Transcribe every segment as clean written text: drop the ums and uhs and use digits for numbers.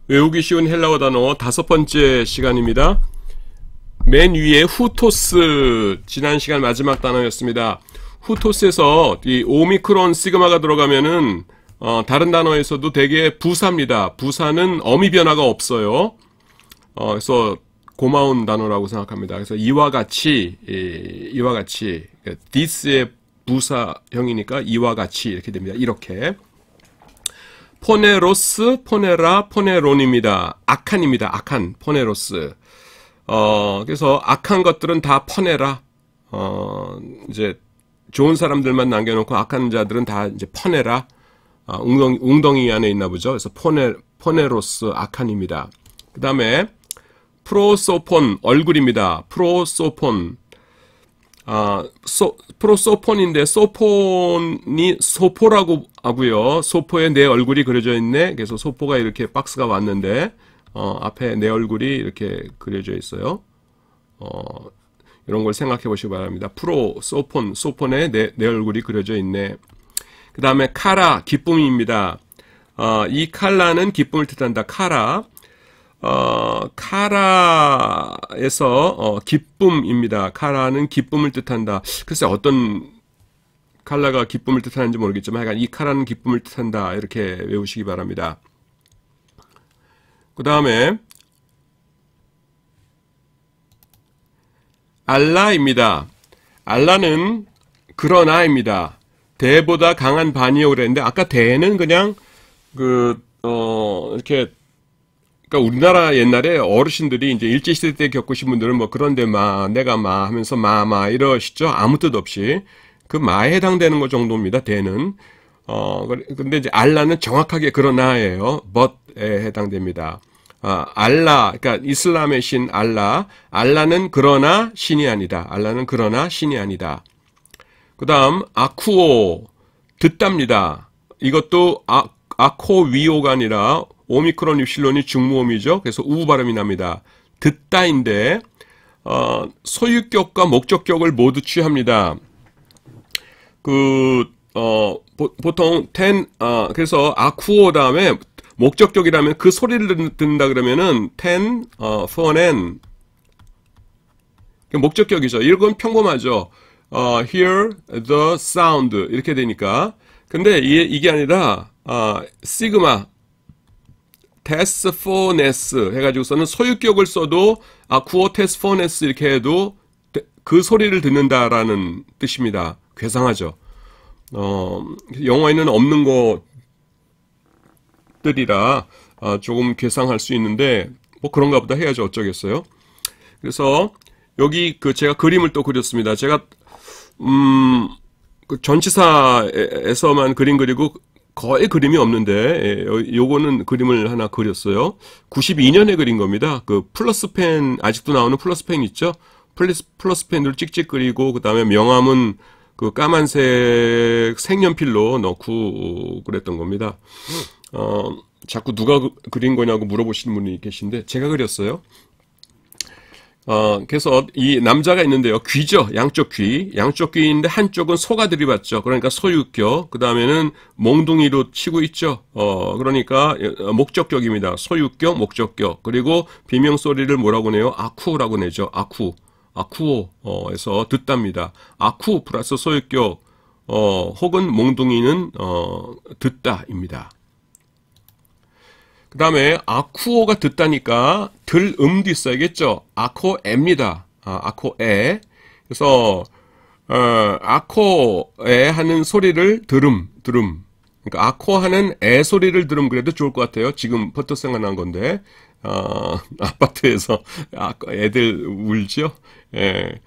외우기 쉬운 헬라어 단어 5번째 시간입니다. 맨 위에 후토스, 지난 시간 마지막 단어였습니다. 후토스에서 이 오미크론 시그마가 들어가면은 다른 단어에서도 대개 부사입니다. 부사는 어미 변화가 없어요. 그래서 고마운 단어라고 생각합니다. 그래서 이와 같이 this의 부사형이니까 이와 같이 이렇게 됩니다. 이렇게 포네로스, 포네라, 포네론입니다. 악한입니다. 악한, 포네로스. 그래서 악한 것들은 다 퍼내라. 이제 좋은 사람들만 남겨놓고 악한 자들은 다 이제 퍼내라. 웅덩이 안에 있나 보죠. 그래서 포네로스, 악한입니다. 그 다음에 프로소폰, 얼굴입니다. 프로소폰. 프로소폰인데 소폰이 소포라고 하고요. 소포에 내 얼굴이 그려져 있네. 그래서 소포가 이렇게 박스가 왔는데 앞에 내 얼굴이 이렇게 그려져 있어요. 이런 걸 생각해 보시기 바랍니다. 프로소폰, 소폰에 내 얼굴이 그려져 있네. 그 다음에 카라, 기쁨입니다. 이 칼라는 기쁨을 뜻한다. 카라. 카라에서 기쁨입니다. 카라는 기쁨을 뜻한다. 글쎄 어떤 칼라가 기쁨을 뜻하는지 모르겠지만 하여간 이 카라는 기쁨을 뜻한다. 이렇게 외우시기 바랍니다. 그 다음에 알라입니다. 알라는 그러나입니다. 대보다 강한 반이요 그랬는데 아까 대는 그냥 이렇게 그러니까 우리나라 옛날에 어르신들이 이제 일제시대 때 겪으신 분들은 뭐 그런데 내가 하면서 마 이러시죠. 아무 뜻 없이 그 마에 해당되는 것 정도입니다. 대는 근데 이제 알라는 정확하게 그러나예요. but에 해당됩니다. 알라, 그러니까 이슬람의 신 알라, 알라는 그러나 신이 아니다. 알라는 그러나 신이 아니다. 그 다음 아쿠오, 듣답니다. 이것도 아코위오가 아니라 오미크론 입실론이 중무음이죠. 그래서 우 발음이 납니다. 듣다인데 소유격과 목적격을 모두 취합니다. 보통 그래서 아쿠오 다음에 목적격이라면 그 소리를 듣는다 그러면은 폰엔 목적격이죠. 이건 평범하죠. hear the sound 이렇게 되니까. 근데 이게 아니라 시그마 테스포네스 해가지고서는 소유격을 써도 아쿠오 테스포네스 이렇게 해도 그 소리를 듣는다라는 뜻입니다. 괴상하죠. 영어에는 없는 것들이라 조금 괴상할 수 있는데 뭐 그런가 보다 해야지 어쩌겠어요. 그래서 여기 제가 그림을 또 그렸습니다. 제가 그 전치사에서만 그림 그리고 거의 그림이 없는데 요거는 그림을 하나 그렸어요. 92년에 그린 겁니다. 그 플러스펜 아직도 나오는 플러스펜 있죠? 플러스펜으로 찍찍 그리고 그 다음에 명암은 그 까만색 색연필로 넣고 그랬던 겁니다. 자꾸 누가 그린 거냐고 물어보시는 분이 계신데 제가 그렸어요. 그래서 이 남자가 있는데요. 귀죠. 양쪽 귀인데 한쪽은 소가 들이받죠. 그러니까 소유격. 그 다음에는 몽둥이로 치고 있죠. 그러니까 목적격입니다. 소유격, 목적격. 그리고 비명소리를 뭐라고 내요? 아쿠라고 내죠. 아쿠오에서 듣답니다. 아쿠 플러스 소유격, 혹은 몽둥이는, 듣다입니다. 그 다음에 아쿠오가 듣다니까 들음도 있어야겠죠. 아코에입니다. 아코에. 그래서 아코에 하는 소리를 들음. 그러니까 아코 하는 에 소리를 들음 그래도 좋을 것 같아요. 지금 퍼뜩 생각난 건데 아파트에서 애들 울죠. 예.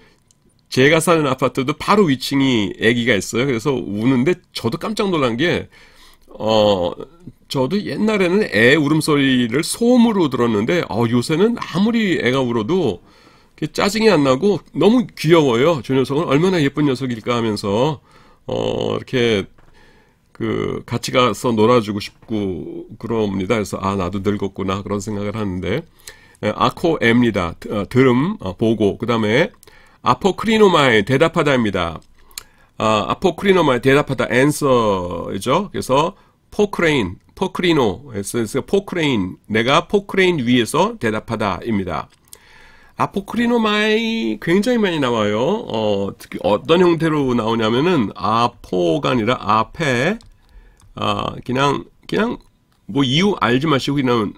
제가 사는 아파트도 바로 위층이 애기가 있어요. 그래서 우는데 저도 깜짝 놀란 게 저도 옛날에는 애 울음소리를 소음으로 들었는데 요새는 아무리 애가 울어도 짜증이 안 나고 너무 귀여워요. 저 녀석은 얼마나 예쁜 녀석일까 하면서 이렇게 같이 가서 놀아주고 싶고 그럽니다. 그래서 나도 늙었구나 그런 생각을 하는데 아코에입니다. 들음, 보고. 그 다음에 아포크리노마에 대답하다입니다. 아포크리노마에 대답하다 answer이죠. 그래서 포크레인, 포크리노에서 포크레인, 내가 포크레인 위에서 대답하다입니다. 아포크리노마이 굉장히 많이 나와요. 특히 어떤 형태로 나오냐면은 아포가 아니라 앞에 그냥 뭐 이유 알지 마시고 그냥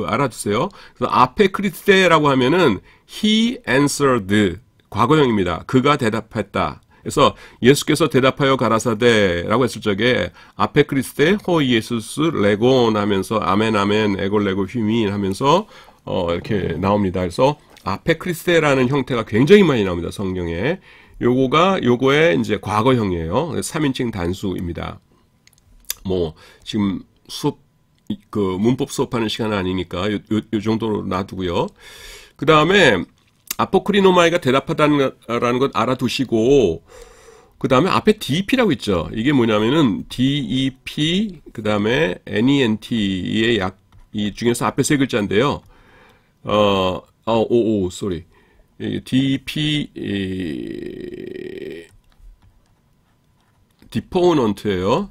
알아두세요. 그래서 앞에 크리스테라고 하면은 he answered 과거형입니다. 그가 대답했다. 그래서 예수께서 대답하여 가라사대라고 했을 적에 앞에 크리스테 호 예수스 레곤 하면서 아멘 아멘 에골레고 휘민 하면서 이렇게 나옵니다. 그래서 앞에 크리스테라는 형태가 굉장히 많이 나옵니다. 성경에. 요거의 이제 과거형이에요. 3인칭 단수입니다. 뭐 지금 수업 문법 수업하는 시간은 아니니까 요 정도로 놔두고요. 그 다음에 아포크리노마이가 대답하다라는 것 알아두시고 그 다음에 앞에 DEP라고 있죠. 이게 뭐냐면은 DEP 그 다음에 NENT의 이 중에서 앞에 세 글자인데요. sorry. DEP deponent예요.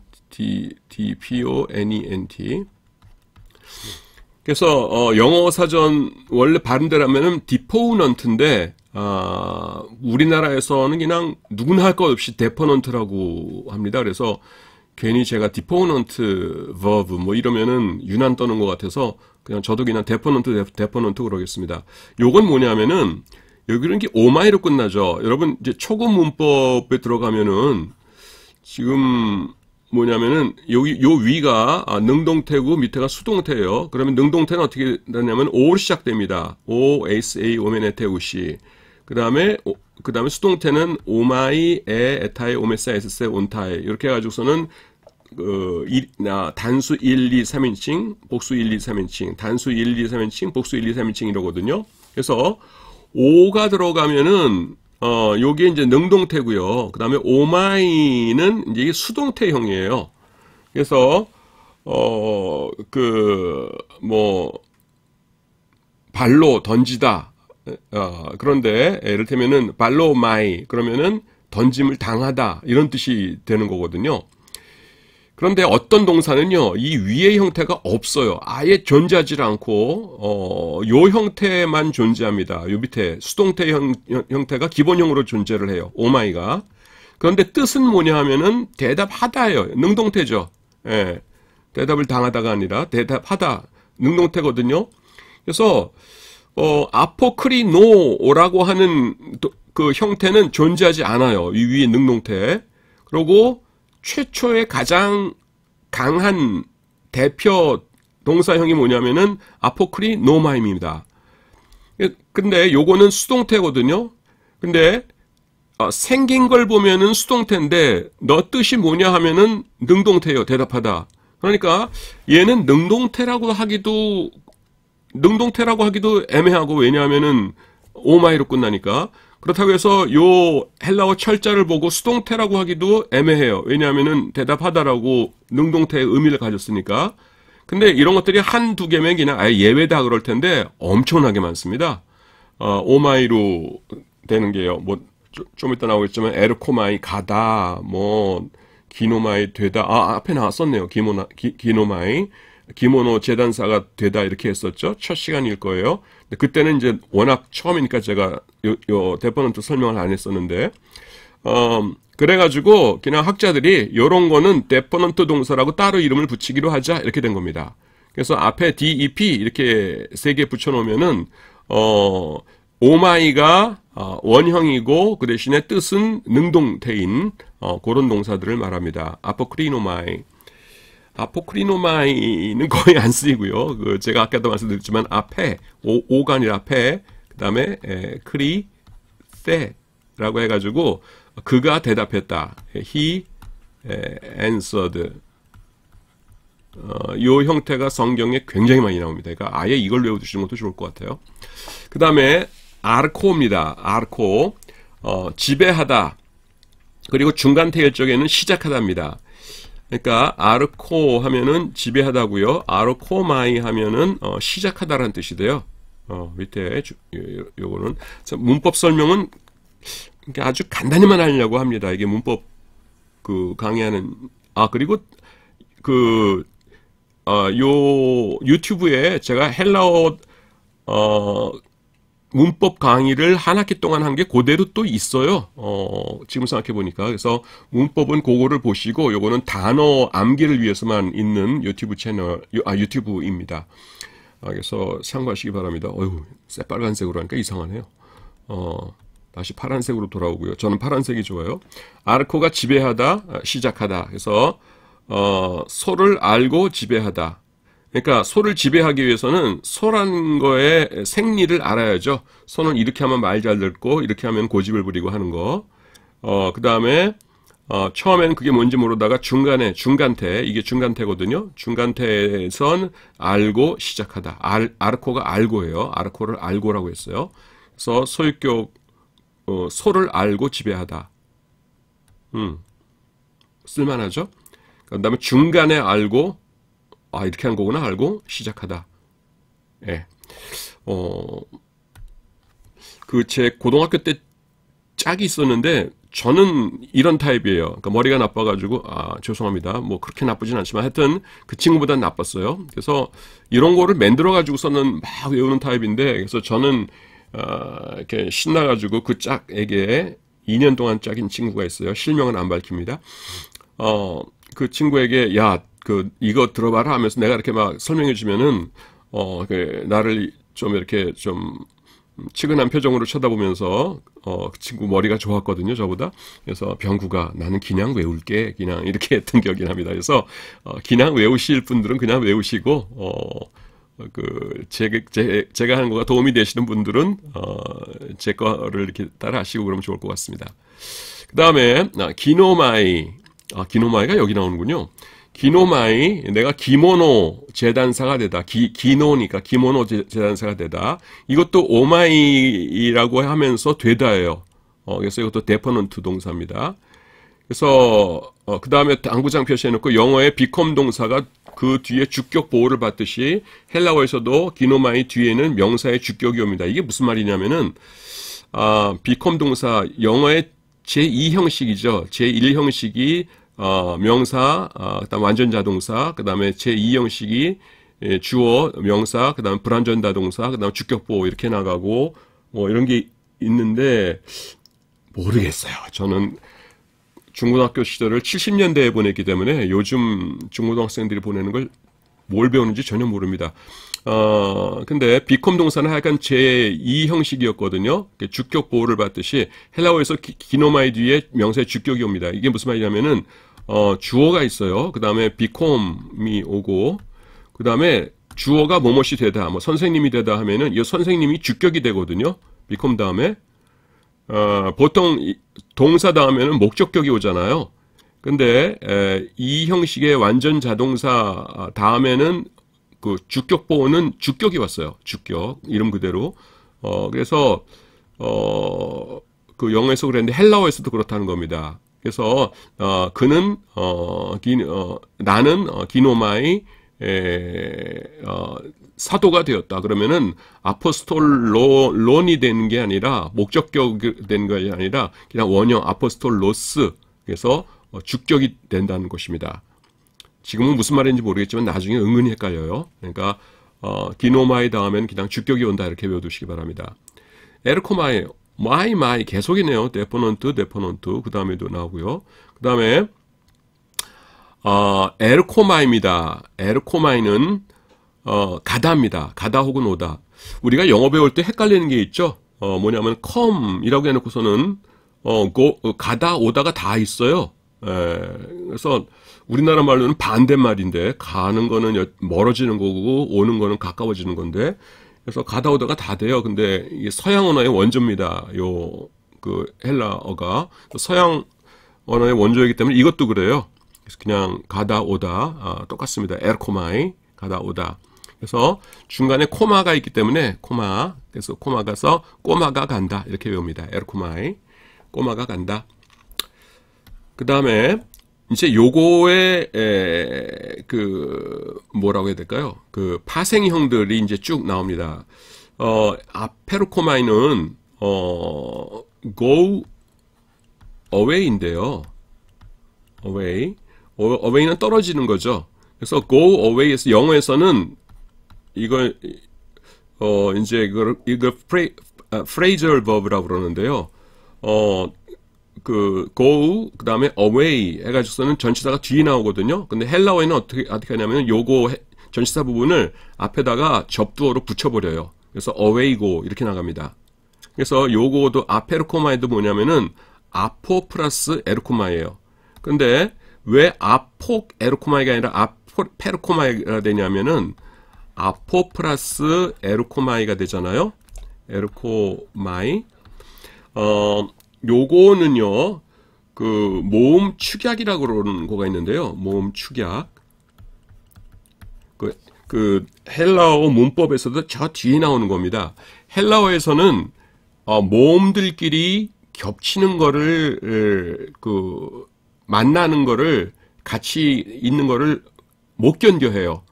DEPONENT. 그래서 영어 사전 원래 발음대로하면은 deponent인데 우리나라에서는 그냥 누구나 할 것 없이 deponent라고 합니다. 그래서 괜히 제가 deponent verb 뭐 이러면은 유난 떠는 것 같아서 그냥 저도 그냥 deponent 그러겠습니다. 요건 뭐냐면은 여기는 게 오마이로 끝나죠. 여러분 이제 초급 문법에 들어가면은 지금 뭐냐면은 여기 요 위가 능동태고 밑에가 수동태예요. 그러면 능동태는 어떻게 되냐면 오로 시작됩니다. O S A 오메네테 우시. 그다음에 수동태는 오마이 에 에타이 오메사 에스세 온타이 이렇게 해 가지고서는 단수 1, 2, 3인칭, 복수 1, 2, 3인칭, 단수 1, 2, 3인칭, 복수 1, 2, 3인칭 이러거든요. 그래서 오가 들어가면은 요게 이제 능동태고요. 그 다음에 오마이는 이제 이게 수동태형이에요. 그래서, 발로 던지다. 그런데, 이를테면은, 발로 마이. 그러면은, 던짐을 당하다. 이런 뜻이 되는 거거든요. 그런데 어떤 동사는요, 이 위의 형태가 없어요. 아예 존재하지 않고, 요 형태만 존재합니다. 요 밑에 수동태 형태가 기본형으로 존재를 해요. 오마이가. 그런데 뜻은 뭐냐 하면은 대답하다예요. 능동태죠. 예. 대답을 당하다가 아니라 대답하다. 능동태거든요. 그래서, 아포크리노라고 하는 그 형태는 존재하지 않아요. 이 위의 능동태. 그리고 최초의 가장 강한 대표 동사형이 뭐냐면은 아포크리노마임입니다. 근데 요거는 수동태거든요. 근데 생긴 걸 보면은 수동태인데 너 뜻이 뭐냐 하면은 능동태예요. 대답하다. 그러니까 얘는 능동태라고 하기도 애매하고 왜냐하면은 오마이로 끝나니까. 그렇다고 해서 요 헬라어 철자를 보고 수동태라고 하기도 애매해요. 왜냐하면은 대답하다라고 능동태의 의미를 가졌으니까. 근데 이런 것들이 한두 개면 그냥 아예 예외다 그럴 텐데 엄청나게 많습니다. 오마이로 되는 게요. 뭐 좀 이따 나오겠지만 에르코마이 가다, 뭐 기노마이 되다. 앞에 나왔었네요. 기노마이. 기모노 재단사가 되다 이렇게 했었죠. 첫 시간일 거예요. 근데 그때는 이제 워낙 처음이니까 제가 요 데퍼넌트 설명을 안 했었는데 그래가지고 그냥 학자들이 요런 거는 데퍼넌트 동사라고 따로 이름을 붙이기로 하자 이렇게 된 겁니다. 그래서 앞에 DEP 이렇게 세 개 붙여놓으면은 오마이가 원형이고 그 대신에 뜻은 능동태인 그런 동사들을 말합니다. 아포크리노마이. 아포크리노마이는 거의 안 쓰이고요. 제가 아까도 말씀드렸지만 앞에 오가 아니라 앞에 그 다음에 크리세라고 해가지고 그가 대답했다. He answered. 요 형태가 성경에 굉장히 많이 나옵니다. 그러니까 아예 이걸 외워두시는 것도 좋을 것 같아요. 그 다음에 아르코입니다. 아르코. 지배하다. 그리고 중간 태일 쪽에는 시작하다입니다. 그러니까 아르코 하면은 지배하다고요. 아르코마이 하면은 시작하다라는 뜻이 돼요. 밑에 요거는 문법 설명은 아주 간단히만 하려고 합니다. 이게 문법 강의하는 그리고 요 유튜브에 제가 헬라어 문법 강의를 한 학기 동안 한 게 그대로 또 있어요. 지금 생각해 보니까. 그래서 문법은 그거를 보시고 요거는 단어 암기를 위해서만 있는 유튜브 채널, 유튜브입니다. 그래서 참고하시기 바랍니다. 어휴, 새빨간색으로 하니까 이상하네요. 다시 파란색으로 돌아오고요. 저는 파란색이 좋아요. 아르코가 지배하다, 시작하다. 그래서 소를 알고 지배하다. 그러니까 소를 지배하기 위해서는 소라는 거의 생리를 알아야죠. 소는 이렇게 하면 말 잘 듣고 이렇게 하면 고집을 부리고 하는 거. 그 다음에 처음에는 그게 뭔지 모르다가 중간에 중간태, 이게 중간태거든요. 중간태에선 알고 시작하다. 아르코가 알고예요. 아르코를 알고라고 했어요. 그래서 소유격 소를 알고 지배하다. 쓸만하죠. 그 다음에 중간에 알고 이렇게 한 거구나 알고 시작하다. 예. 제 고등학교 때 짝이 있었는데 저는 이런 타입이에요. 그러니까 머리가 나빠가지고 죄송합니다. 뭐 그렇게 나쁘진 않지만 하여튼 그 친구보단 나빴어요. 그래서 이런 거를 만들어가지고서는 막 외우는 타입인데 그래서 저는 이렇게 신나가지고 그 짝에게 2년 동안 짝인 친구가 있어요. 실명은 안 밝힙니다. 그 친구에게 이거 들어봐라 하면서 내가 이렇게 막 설명해 주면은 나를 좀 이렇게 좀 치근한 표정으로 쳐다보면서 그 친구 머리가 좋았거든요, 저보다. 그래서 병구가 나는 그냥 외울게 그냥 이렇게 했던 기억이 납니다. 그래서 그냥 외우실 분들은 그냥 외우시고 제가 하는 거가 도움이 되시는 분들은 제 거를 이렇게 따라 하시고 그러면 좋을 것 같습니다. 그 다음에 기노마이. 기노마이가 여기 나오는군요. 기노마이, 내가 기모노 재단사가 되다. 기노니까 기모노 재단사가 되다. 이것도 오마이라고 하면서 되다예요. 그래서 이것도 데퍼넌트 동사입니다. 그래서 그 다음에 당구장 표시해놓고 영어의 become 동사가 그 뒤에 주격 보호를 받듯이 헬라어에서도 기노마이 뒤에는 명사의 주격이 옵니다. 이게 무슨 말이냐면은 become 동사 영어의 제2형식이죠. 제1형식이 명사, 그다음 완전자동사, 그다음에 제2형식이 주어, 명사, 그다음 불완전자동사, 그다음 주격보호 이렇게 나가고 뭐 이런 게 있는데 모르겠어요. 저는 중고등학교 시절을 70년대에 보냈기 때문에 요즘 중고등학생들이 보내는 걸 뭘 배우는지 전혀 모릅니다. 근데 비컴 동사는 약간 제2형식이었거든요. 주격 보호를 받듯이 헬라어에서 기노마이 뒤에 명사의 주격이 옵니다. 이게 무슨 말이냐면은 주어가 있어요. 그 다음에 비컴이 오고 그 다음에 주어가 뭐뭐시 되다, 뭐 선생님이 되다 하면은 이 선생님이 주격이 되거든요. 비컴 다음에 보통 동사 다음에는 목적격이 오잖아요. 근데 이 형식의 완전 자동사 다음에는 그 주격 보호는 주격이 왔어요. 주격 이름 그대로. 그래서 그 영어에서 그랬는데 헬라어에서도 그렇다는 겁니다. 그래서 그는 나는 기노마이 사도가 되었다. 그러면은 아포스톨론이 되는 게 아니라 목적격 된 것이 아니라 그냥 원형 아포스톨로스. 그래서 주격이 된다는 것입니다. 지금은 무슨 말인지 모르겠지만 나중에 은근히 헷갈려요. 그러니까 기노마이 다음에는 그냥 주격이 온다 이렇게 외워두시기 바랍니다. 에르코마이, 마이 계속이네요. 데포넌트 그 다음에도 나오고요. 그 다음에 에르코마입니다. 에르코마이는 가다입니다. 가다 혹은 오다. 우리가 영어 배울 때 헷갈리는 게 있죠. 뭐냐면 come이라고 해놓고서는 가다 오다가 다 있어요. 그래서 우리나라 말로는 반대말인데 가는 거는 멀어지는 거고 오는 거는 가까워지는 건데 그래서 가다 오다가 다 돼요. 근데 이게 서양 언어의 원조입니다. 그 헬라어가 서양 언어의 원조이기 때문에 이것도 그래요. 그래서 그냥 가다 오다 똑같습니다. 에르코마이 가다 오다. 그래서 중간에 코마가 있기 때문에 그래서 코마가서 꼬마가 간다 이렇게 외웁니다. 에르코마이 꼬마가 간다. 그 다음에 이제 요거의 뭐라고 해야 될까요? 그 파생형들이 이제 쭉 나옵니다. 페르코마이는 go away인데요. away는 떨어지는 거죠. 그래서 go away에서 영어에서는 이거 이제 이거 phrasal verb라고 그러는데요. 그 go 그다음에 away 해가지고서는 전치사가 뒤에 나오거든요. 근데 헬라어에는 어떻게 하냐면 요거 전치사 부분을 앞에다가 접두어로 붙여버려요. 그래서 away go 이렇게 나갑니다. 그래서 요거도 아페르코마에도 뭐냐면은 아포 플러스 에르코마예요. 근데 왜 아포 에르코마이가 아니라 아포 페르코마이가 되냐면은 아포 플러스 에르코마이가 되잖아요. 에르코마이. 요거는요, 그 모음 축약이라고 그러는 거가 있는데요. 모음 축약. 그 헬라어 문법에서도 저 뒤에 나오는 겁니다. 헬라어에서는 모음들끼리 겹치는 거를 만나는 거를 같이 있는 거를 못 견뎌해요.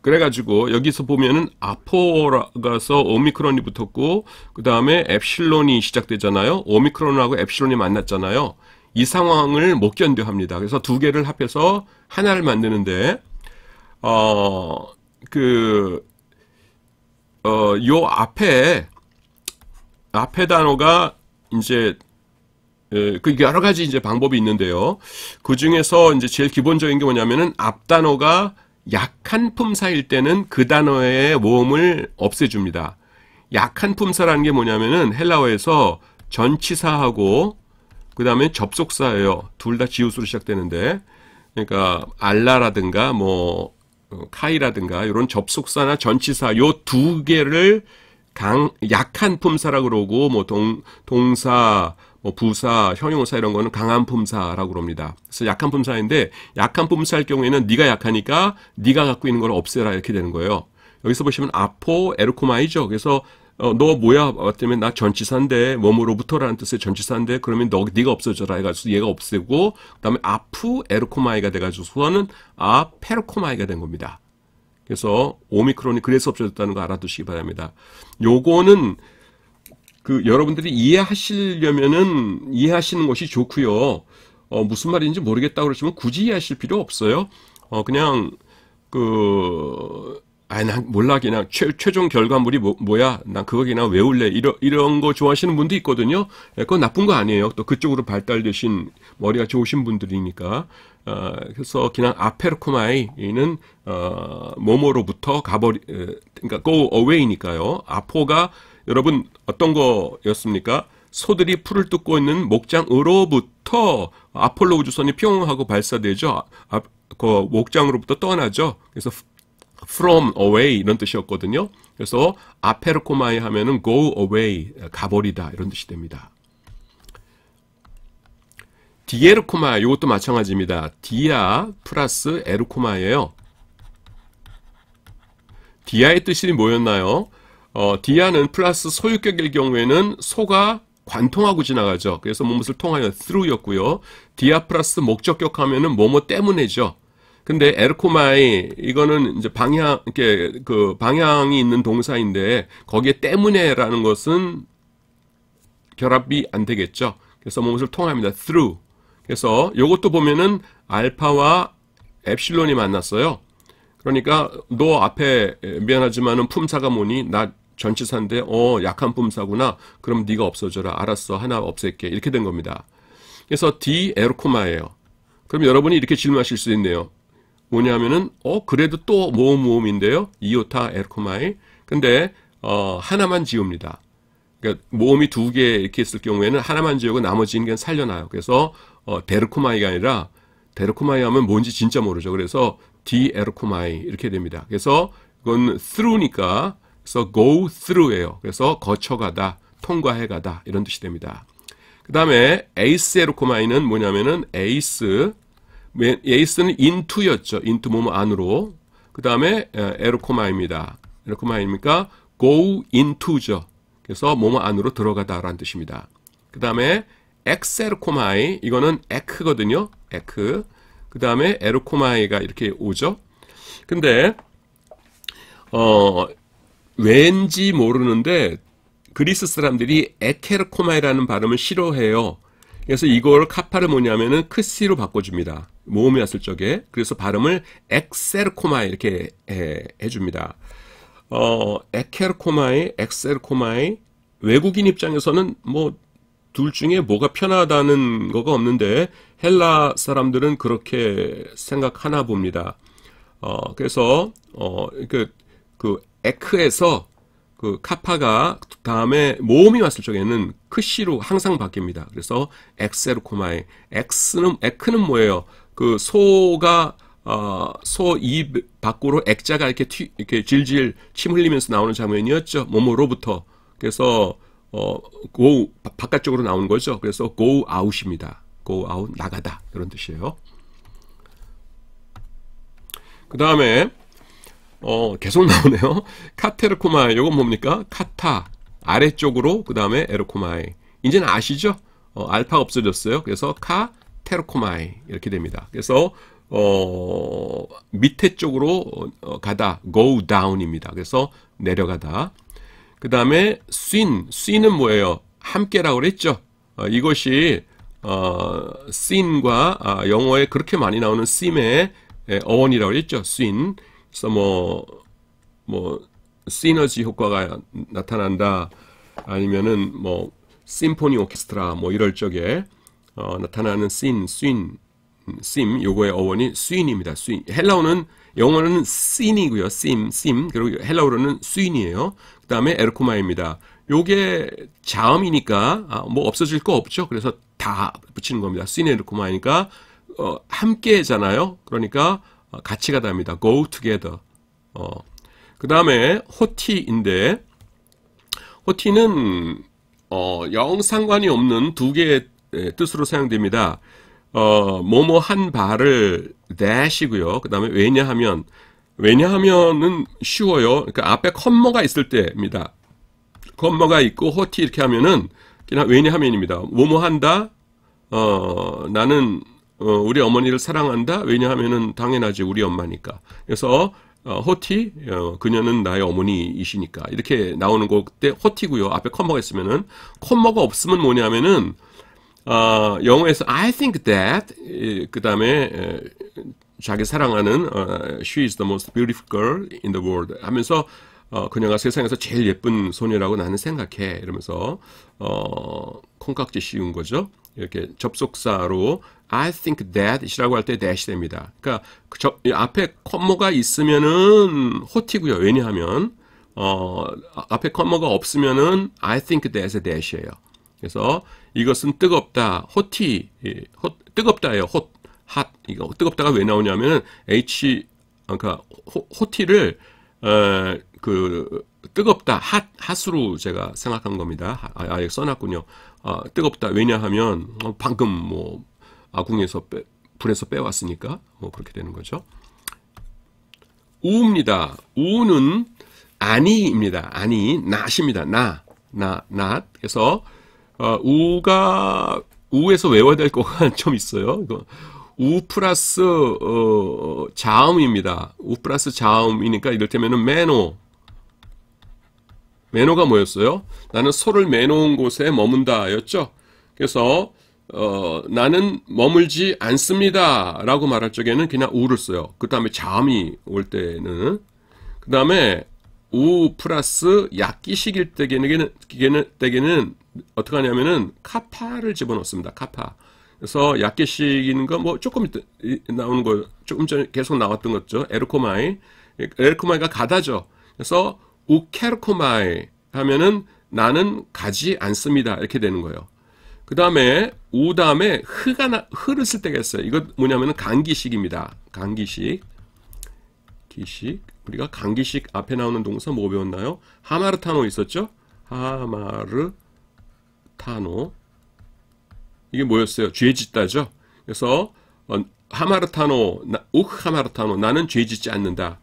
그래가지고 여기서 보면은 아포가서 오미크론이 붙었고 그 다음에 엡실론이 시작되잖아요. 오미크론하고 엡실론이 만났잖아요. 이 상황을 못 견뎌합니다. 그래서 두 개를 합해서 하나를 만드는데 요 앞에 단어가 이제 그 여러 가지 이제 방법이 있는데요. 그 중에서 이제 제일 기본적인 게 뭐냐면은 앞 단어가 약한 품사일 때는 그 단어의 모음을 없애줍니다. 약한 품사라는 게 뭐냐면은 헬라어에서 전치사하고 그 다음에 접속사예요. 둘 다 지읒으로 시작되는데, 그러니까 알라라든가 뭐 카이라든가 이런 접속사나 전치사 요 두 개를 약한 품사라고 그러고 뭐 동사, 뭐 부사, 형용사 이런 거는 강한 품사라고 그럽니다. 그래서 약한 품사인데 약한 품사일 경우에는 네가 약하니까 네가 갖고 있는 걸 없애라 이렇게 되는 거예요. 여기서 보시면 아포 에르코마이죠. 그래서 너 뭐야? 맞다면 나 전치사인데 몸으로부터라는 뜻의 전치사인데 그러면 네가 없어져라 해가지고 얘가 없애고 그다음에 아프 에르코마이가 돼가지고서는 페르코마이가 된 겁니다. 그래서 오미크론이 그래서 없어졌다는 거 알아두시기 바랍니다. 요거는 여러분들이 이해하시려면은 이해하시는 것이 좋고요. 무슨 말인지 모르겠다 그러시면 굳이 이해하실 필요 없어요. 그냥 난 몰라. 그냥 최종 결과물이 뭐야? 난 그거 그냥 외울래. 이런 거 좋아하시는 분도 있거든요. 그건 나쁜 거 아니에요. 또 그쪽으로 발달되신 머리가 좋으신 분들이니까. 그래서 그냥 아페르코마이는 뭐뭐로부터 그러니까 go away니까요. 아포가 여러분 어떤 거였습니까? 소들이 풀을 뜯고 있는 목장으로부터 아폴로 우주선이 뿅 하고 발사되죠. 그 목장으로부터 떠나죠. 그래서 from away 이런 뜻이었거든요. 그래서 아페르코마이 하면은 go away 가버리다 이런 뜻이 됩니다. 디에르코마 이것도 마찬가지입니다. 디아 플러스 에르코마예요. 디아의 뜻이 뭐였나요? 디아는 플러스 소유격일 경우에는 소가 관통하고 지나가죠. 그래서 무엇을 통하여 through였고요. 디아 플러스 목적격 하면은 뭐뭐 때문에죠. 근데 에르코마이 이거는 이제 방향이 있는 동사인데 거기에 때문에라는 것은 결합이 안 되겠죠. 그래서 무엇을 통합니다. through. 그래서 이것도 보면은 알파와 엡실론이 만났어요. 그러니까 너 앞에 미안하지만은 품사가 뭐니? 나 전치사인데 약한 품사구나. 그럼 네가 없어져라. 알았어. 하나 없앨게. 이렇게 된 겁니다. 그래서 디 에르코마예요. 그럼 여러분이 이렇게 질문하실 수 있네요. 뭐냐면은 그래도 또 모음인데요. 이오타 에르코마이. 근데 하나만 지웁니다. 그러니까 모음이 두 개 이렇게 있을 경우에는 하나만 지우고 나머지는 그냥 살려놔요. 그래서 데르코마이가 아니라 데르코마이 하면 뭔지 진짜 모르죠. 그래서 디 에르코마이 이렇게 됩니다. 그래서 이건 through니까 그래서 go through예요. 그래서 거쳐가다, 통과해가다 이런 뜻이 됩니다. 그 다음에 에이스 에르코마이는 뭐냐면은 에이스는 into였죠. into 뭐뭐 안으로. 그 다음에 에르코마입니다. 에르코마입니까? go into죠. 그래서 뭐뭐 안으로 들어가다라는 뜻입니다. 그 다음에 엑세르코마이 이거는 에크거든요. 에크. 그 다음에 에르코마이가 이렇게 오죠. 근데 왠지 모르는데 그리스 사람들이 에케르코마이라는 발음을 싫어해요. 그래서 이걸 카파를 뭐냐면은 크시로 바꿔줍니다. 모음이 왔을 적에. 그래서 발음을 엑세르코마이 이렇게 해줍니다. 에케르코마이, 엑세르코마이. 외국인 입장에서는 뭐 둘 중에 뭐가 편하다는 거가 없는데 헬라 사람들은 그렇게 생각하나 봅니다. 그래서 그 에크에서 그 카파가 다음에 모음이 왔을 적에는 크시로 항상 바뀝니다. 그래서 엑세르코마이. 에크는 뭐예요? 그 소가 소 입 밖으로 액자가 이렇게 질질 침 흘리면서 나오는 장면이었죠. 몸으로부터. 그래서 go 바깥쪽으로 나오는 거죠. 그래서 go out입니다. go out 나가다 이런 뜻이에요. 그 다음에 계속 나오네요. 카테르코마이. 이건 뭡니까? 카타 아래쪽으로 그 다음에 에르코마이. 이제는 아시죠? 알파가 없어졌어요. 그래서 카테르코마이 이렇게 됩니다. 그래서 밑에 쪽으로 가다 go down입니다. 그래서 내려가다. 그 다음에 씬은 뭐예요? 함께라고 그랬죠. 이것이 씬과 영어에 그렇게 많이 나오는 심의 어원이라고 그랬죠. 씬. 그래서 뭐 시너지 효과가 나타난다. 아니면은 뭐 심포니 오케스트라 뭐 이럴 적에 나타나는 씬, 요거의 어원이 씬입니다. 씬. 영어는 씬이고요. 심. 그리고 헬라어로는 씬이에요. 그 다음에 에르코마입니다. 요게 자음이니까 뭐 없어질 거 없죠. 그래서 다 붙이는 겁니다. 씬 에르코마이니까 함께잖아요. 그러니까 같이 가다입니다. go together. 그 다음에 호티인데 호티는 영 상관이 없는 두 개의 뜻으로 사용됩니다. 뭐뭐 한 바를 that이고요. 그 다음에 왜냐하면은 쉬워요. 그러니까 앞에 컴머가 있을 때입니다. 컴머가 있고 호티 이렇게 하면은 그냥 왜냐하면입니다. 뭐뭐 한다. 나는 우리 어머니를 사랑한다. 왜냐하면은 당연하지 우리 엄마니까. 그래서 호티 그녀는 나의 어머니이시니까 이렇게 나오는 거 때 호티고요. 앞에 컴머가 있으면은 컴머가 없으면 뭐냐면은 영어에서 I think that 그 다음에 자기 사랑하는 she is the most beautiful girl in the world 하면서 그녀가 세상에서 제일 예쁜 소녀라고 나는 생각해 이러면서 콩깍지 씌운 거죠. 이렇게 접속사로 I think that이라고 할 때 that이 됩니다. 그러니까 앞에 컴머가 있으면은 호티고요. 왜냐하면 앞에 컴머가 없으면은 I think that의 that이에요. 그래서 이것은 뜨겁다. 호티 뜨겁다예요. 핫 이거 뜨겁다가 왜 나오냐면은 그러니까 호티를 그 뜨겁다 핫으로 제가 생각한 겁니다. 아예 써놨군요. 뜨겁다. 왜냐하면 방금 뭐 아궁에서 불에서 빼왔으니까 뭐 그렇게 되는 거죠. 우입니다. 우는 아니입니다. 아니 낫입니다. 낫. 그래서 우에서 외워야 될 거가 좀 있어요. 이거 우 플러스 자음입니다. 우 플러스 자음이니까 이를테면은 매너가 뭐였어요? 나는 소를 매놓은 곳에 머문다였죠. 그래서 나는 머물지 않습니다 라고 말할 적에는 그냥 우를 써요. 그 다음에 자음이 올 때는 그 다음에 우 플러스 약기식일 때에는 어떻게 하냐면은 카파를 집어넣습니다. 카파. 그래서 약기식인 거 뭐 조금 나오는 거 조금 전에 계속 나왔던 거죠. 에르코마이가 가다죠. 그래서 우케르코마이 하면은 나는 가지 않습니다 이렇게 되는 거예요. 그 다음에 우 다음에 흐를 쓸 때가 있어요. 이거 뭐냐면은 강기식입니다. 강기식. 우리가 강기식 앞에 나오는 동사 뭐 배웠나요? 하마르타노 있었죠? 하마르타노. 이게 뭐였어요? 죄짓다죠? 그래서 하마르타노, 하마르타노. 나는 죄짓지 않는다.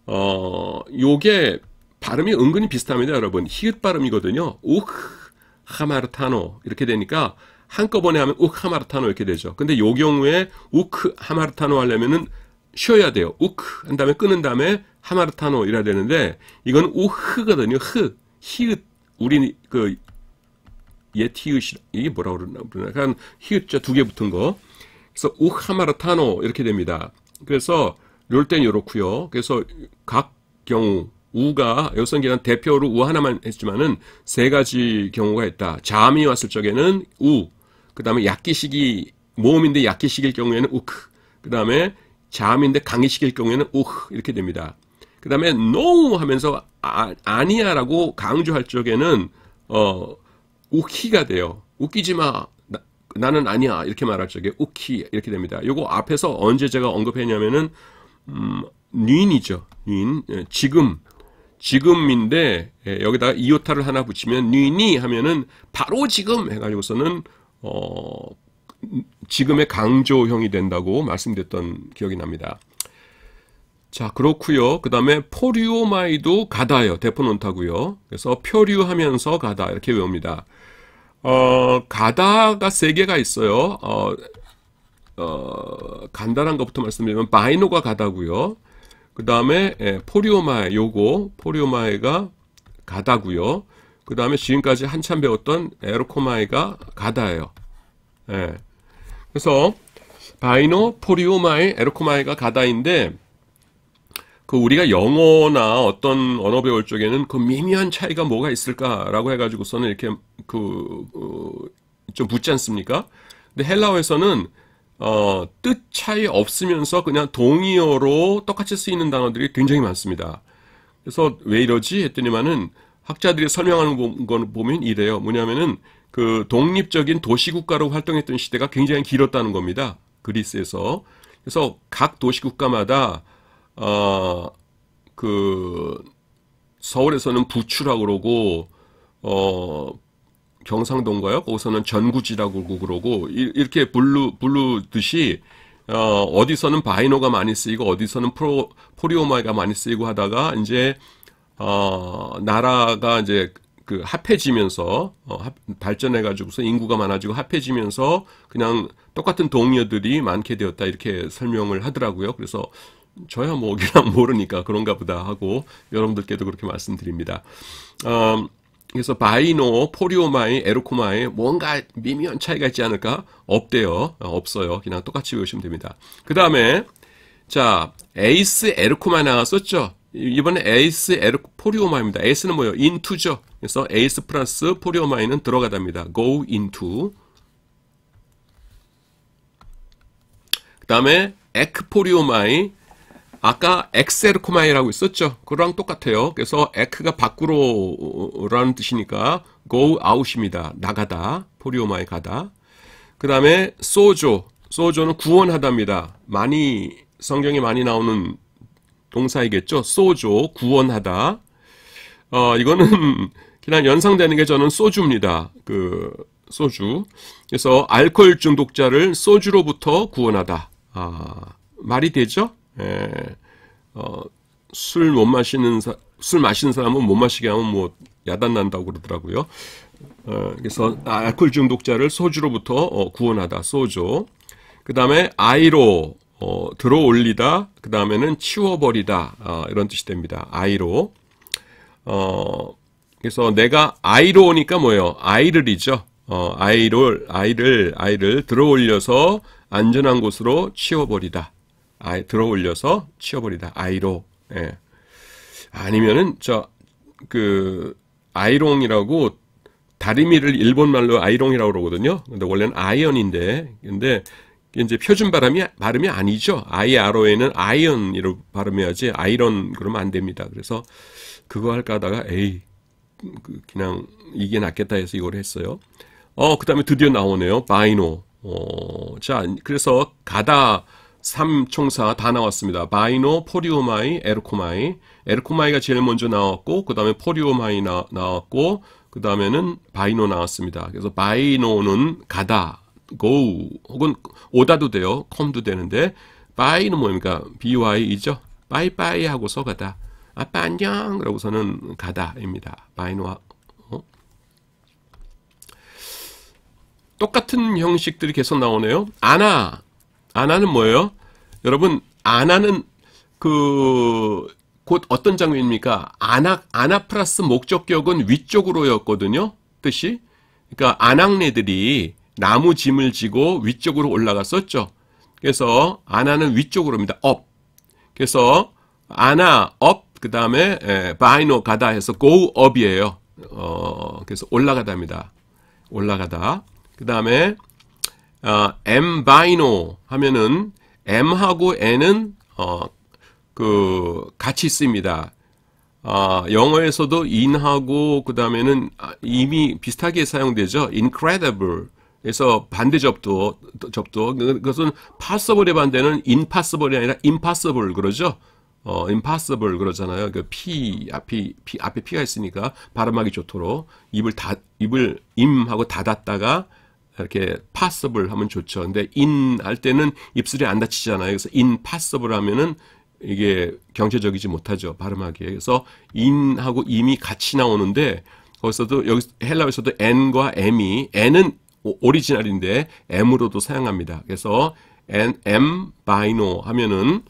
요게 발음이 은근히 비슷합니다, 여러분. 히읗 발음이거든요. 하마르타노. 이렇게 되니까 한꺼번에 하면 하마르타노 이렇게 되죠. 근데 요 경우에 하마르타노 하려면은 쉬어야 돼요. 한 다음에 끊은 다음에 하마르타노 이래야 되는데 이건 우흐거든요. 히읗. 우리 옛 히읗이 이게 뭐라고 그러나? 그러니까 히읗자 두 개 붙은 거. 그래서 우하마르타노 이렇게 됩니다. 그래서 이럴 땐 이렇고요. 그래서 각 경우 우가 여기서 그냥 대표로 우 하나만 했지만은 세 가지 경우가 있다. 잠이 왔을 적에는 우, 그 다음에 약기식이 모음인데 약기식일 경우에는 우크, 그 다음에 잠인데 강의식일 경우에는 우흐 이렇게 됩니다. 그 다음에 no 하면서 아니야라고 강조할 적에는 우키가 돼요. 웃기지 마. 나는 아니야. 이렇게 말할 적에 우키 이렇게 됩니다. 요거 앞에서 언제 제가 언급했냐면은 닌이죠. 닌. 지금인데 여기다가 이오타를 하나 붙이면 닌이 하면은 바로 지금 해가지고서는 지금의 강조형이 된다고 말씀드렸던 기억이 납니다. 자, 그렇고요. 그 다음에 포류오마이도 가다예요. 대포논타고요. 그래서 표류하면서 가다 이렇게 외웁니다. 가다가 세 개가 있어요. 간단한 것부터 말씀드리면 바이노가 가다고요. 그 다음에 포리오마에 요거 포리오마에가 가다고요. 그 다음에 지금까지 한참 배웠던 에로코마에가 가다예요. 예. 그래서 바이노, 포리오마에, 에로코마에가 가다인데 그 우리가 영어나 어떤 언어 배울 적에는 그 미묘한 차이가 뭐가 있을까라고 해가지고서는 이렇게 좀 묻지 않습니까? 근데 헬라어에서는 뜻 차이 없으면서 그냥 동의어로 똑같이 쓰이는 단어들이 굉장히 많습니다. 그래서 왜 이러지 했더니만은 학자들이 설명하는 걸 보면 이래요. 뭐냐면은 그 독립적인 도시국가로 활동했던 시대가 굉장히 길었다는 겁니다. 그리스에서. 그래서 각 도시국가마다 그 서울에서는 부추라고 그러고 경상도인가요? 거기서는 전구지라고 그러고 이렇게 부르듯이 어디서는 바이노가 많이 쓰이고 어디서는 포리오마가 많이 쓰이고 하다가 이제 나라가 이제 그 합해지면서 발전해 가지고서 인구가 많아지고 합해지면서 그냥 똑같은 동의어들이 많게 되었다 이렇게 설명을 하더라고요. 그래서 저야 뭐 그냥 모르니까 그런가 보다 하고 여러분들께도 그렇게 말씀드립니다. 그래서 바이노, 포리오마이, 에로코마이 뭔가 미묘한 차이가 있지 않을까? 없대요. 없어요. 그냥 똑같이 외우시면 됩니다. 그 다음에 자 에이스, 에로코마 나왔었죠? 이번에 에이스, 포리오마입니다. 에이스는 뭐예요? into죠. 그래서 에이스 플러스 포리오마이는 들어가답니다. go into. 그 다음에 에크포리오마이, 아까 엑세르코마이라고 있었죠. 그거랑 똑같아요. 그래서 에크가 밖으로라는 뜻이니까 go out입니다. 나가다. 포리오마이 가다. 그 다음에 소조는 구원하다입니다. 성경에 많이 나오는 동사이겠죠. 소조, 구원하다. 이거는 그냥 연상되는 게 저는 소주입니다. 소주. 그래서 알코올 중독자를 소주로부터 구원하다. 말이 되죠? 예. 술 마시는 사람은 못 마시게 하면 뭐 야단난다고 그러더라고요. 그래서 알코올 중독자를 소주로부터 구원하다. 소조. 그 다음에 아이로 들어올리다. 그 다음에는 치워버리다. 이런 뜻이 됩니다. 아이로. 그래서 내가 아이로니까 뭐예요? 아이를이죠. 아이를 들어올려서 안전한 곳으로 치워버리다. 들어올려서 치워버리다. 아이로. 예. 아니면은 아이롱이라고 다리미를 일본말로 아이롱이라고 그러거든요. 근데 원래는 아이언인데, 근데 이제 표준 발음이 아니죠. IRO에는 아이언이라고 발음해야지 아이런 그러면 안 됩니다. 그래서 그거 할까 하다가 그냥 이게 낫겠다 해서 이걸 했어요. 그 다음에 드디어 나오네요. 바이노. 자, 그래서 가다 3총사 다 나왔습니다. 바이노, 포리오마이, 에르코마이. 에르코마이가 제일 먼저 나왔고, 그 다음에 포리오마이 나왔고, 그 다음에는 바이노 나왔습니다. 그래서 바이노는 가다, go, 혹은 오다도 돼요. come도 되는데, 바이는 뭡니까? by이죠. 바이바이 하고서 가다. 아빠 안녕! 그러고서는 가다입니다. 바이노. 똑같은 형식들이 계속 나오네요. 아나는 뭐예요? 여러분, 아나는 곧 어떤 장면입니까? 아나 플러스 목적격은 위쪽으로였거든요. 뜻이. 그러니까 아낙네들이 나무 짐을 지고 위쪽으로 올라갔었죠. 그래서 아나는 위쪽으로입니다. up. 그래서 아나 up 그 다음에 바이노 가다 해서 go up이에요. 그래서 올라가다입니다. 올라가다. 그 다음에 m 바이노 하면은 m하고 n은 같이 씁니다. 영어에서도 in하고 그 다음에는 이미 비슷하게 사용되죠. incredible. 그래서 반대 접두. 그것은 possible의 반대는 impossible이 아니라 impossible 그러죠. impossible 그러잖아요. 그 앞에 P가 있으니까 발음하기 좋도록 입을 im하고 닫았다가 이렇게 possible 하면 좋죠. 근데 in 할 때는 입술이 안 닫히잖아요. 그래서 impossible 하면은 이게 경제적이지 못하죠. 발음하기에. 그래서 in하고 im이 같이 나오는데 거기서도 여기 헬라어에서도 n과 m이 n은 오리지널인데 m으로도 사용합니다. 그래서 m 바이노 하면은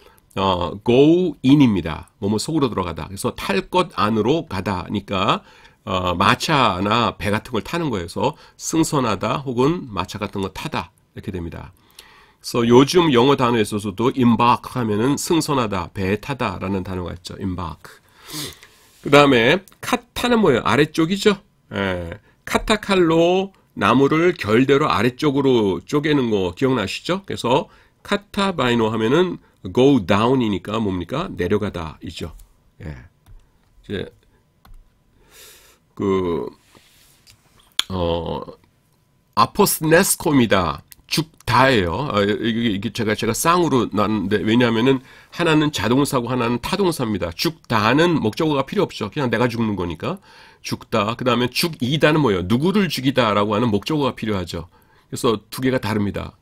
go in입니다. 뭐뭐 속으로 들어가다. 그래서 탈 것 안으로 가다니까 마차나 배 같은 걸 타는 거예요. 그래서 승선하다 혹은 마차 같은 거 타다 이렇게 됩니다. 그래서 요즘 영어 단어에 있어서도 embark 하면은 승선하다, 배에 타다라는 단어가 있죠. embark. 그 다음에 카타는 뭐예요? 아래쪽이죠. 카타칼로 나무를 결대로 아래쪽으로 쪼개는 거 기억나시죠? 그래서 카타바이노 하면은 go down이니까 뭡니까? 내려가다 이죠. 예. 이제 아포스네스코입니다. 죽다예요. 이게 제가 쌍으로 놨는데 왜냐하면은 하나는 자동사고 하나는 타동사입니다. 죽다는 목적어가 필요 없죠. 그냥 내가 죽는 거니까 죽다. 그 다음에 죽이다는 뭐예요? 누구를 죽이다라고 하는 목적어가 필요하죠. 그래서 두 개가 다릅니다.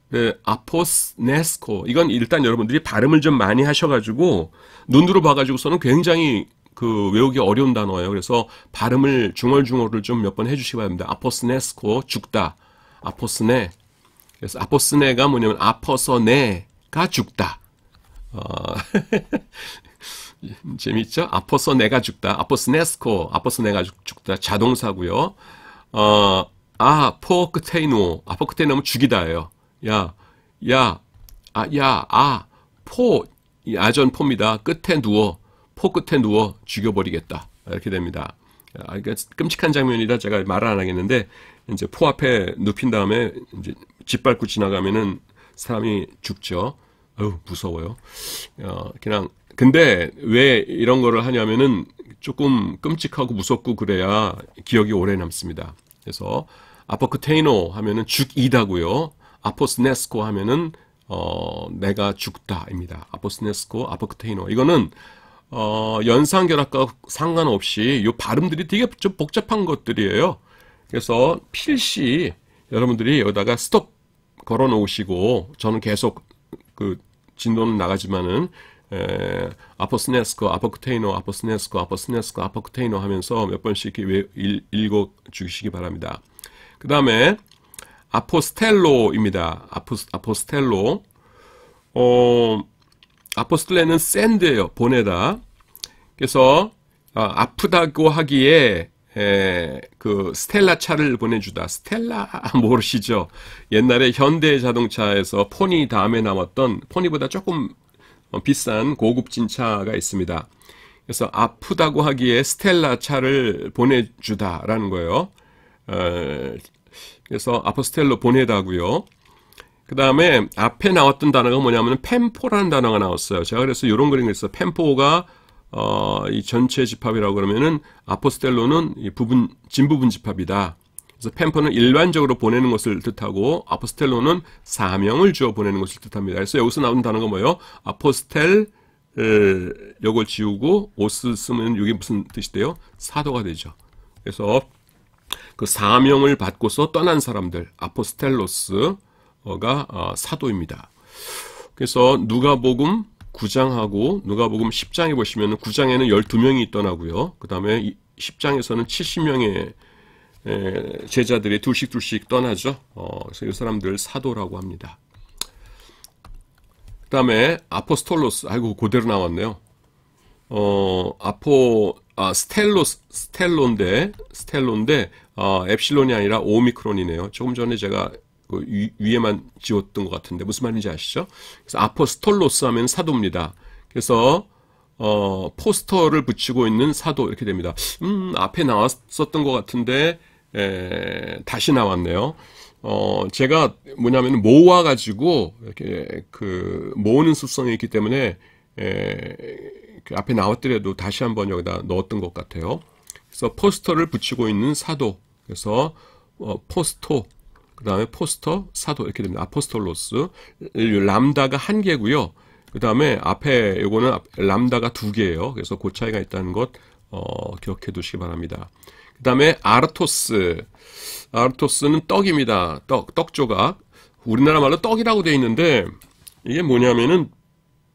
네, 아포스네스코 이건 일단 여러분들이 발음을 좀 많이 하셔가지고 눈으로 봐가지고서는 굉장히 외우기 어려운 단어예요. 그래서 발음을 중얼중얼을 좀 몇 번 해주시기 바랍니다. 아포스네스코 죽다. 아포스네. 그래서 아포스네가 뭐냐면 아퍼서 내가 죽다. 재밌죠? 아퍼서 내가 죽다. 아포스네스코. 아퍼서 내가 죽다. 자동사고요. 포크테이노. 포크테이노면 죽이다예요. 포. 아전 포입니다. 끝에 누워. 포 끝에 누워 죽여버리겠다. 이렇게 됩니다. 그러니까 끔찍한 장면이라 제가 말을 안 하겠는데, 이제 포 앞에 눕힌 다음에 이제 짓밟고 지나가면은 사람이 죽죠. 무서워요. 근데 왜 이런 거를 하냐면은 조금 끔찍하고 무섭고 그래야 기억이 오래 남습니다. 그래서 아포크테이노 하면은 죽이다고요. 아포스네스코 하면은 내가 죽다입니다. 아포스네스코, 아포크테이노. 이거는 연상결합과 상관없이 이 발음들이 되게 좀 복잡한 것들이에요. 그래서 필시 여러분들이 여기다가 스톱 걸어 놓으시고 저는 계속 진도는 나가지만은 아포스네스코, 아포크테이노, 아포스네스코, 아포스네스코, 아포크테이노 하면서 몇 번씩 읽어 주시기 바랍니다. 그 다음에 아포스텔로입니다. 아포스텔로. 아포스텔레는 샌드예요. 보내다. 그래서 아프다고 하기에 스텔라 차를 보내주다. 스텔라 모르시죠? 옛날에 현대 자동차에서 포니 다음에 나왔던 포니보다 조금 비싼 고급진 차가 있습니다. 그래서 아프다고 하기에 스텔라 차를 보내주다라는 거예요. 그래서 아포스텔로 보내다고요. 그 다음에 앞에 나왔던 단어가 뭐냐면 펜포라는 단어가 나왔어요. 제가 그래서 이런 그림을 했어요. 펜포가 이 전체 집합이라고 그러면은 아포스텔로는 이 진부분 집합이다. 그래서 펜포는 일반적으로 보내는 것을 뜻하고 아포스텔로는 사명을 주어 보내는 것을 뜻합니다. 그래서 여기서 나오는 단어가 뭐예요? 아포스텔 요걸 지우고 오스 쓰면 이게 무슨 뜻이 돼요? 사도가 되죠. 그래서 그 사명을 받고서 떠난 사람들 아포스텔로스가 사도입니다. 그래서 누가복음 9장하고 누가복음 10장에 보시면 9장에는 12명이 있더라고요. 그 다음에 10장에서는 70명의 제자들이 둘씩 떠나죠. 그래서 이 사람들 사도라고 합니다. 그 다음에 아포스톨로스, 아이고 그대로 나왔네요. 스텔로인데 엡실론이 아니라 오미크론이네요. 조금 전에 제가 그 위에만 지웠던 것 같은데 무슨 말인지 아시죠? 그래서 아포스톨로스 하면 사도입니다. 그래서 포스터를 붙이고 있는 사도 이렇게 됩니다. 앞에 나왔었던 것 같은데 다시 나왔네요. 제가 뭐냐면 모아가지고 이렇게 그 모으는 습성이 있기 때문에 그 앞에 나왔더라도 다시 한번 여기다 넣었던 것 같아요. 그래서 포스터를 붙이고 있는 사도. 그래서 포스토, 그 다음에 포스터, 사도 이렇게 됩니다. 아포스톨로스. 람다가 한 개고요. 그 다음에 앞에 요거는 람다가 두 개예요. 그래서 그 차이가 있다는 것 기억해 두시기 바랍니다. 그 다음에 아르토스. 아르토스는 떡입니다. 떡 조각. 우리나라 말로 떡이라고 되어 있는데 이게 뭐냐면은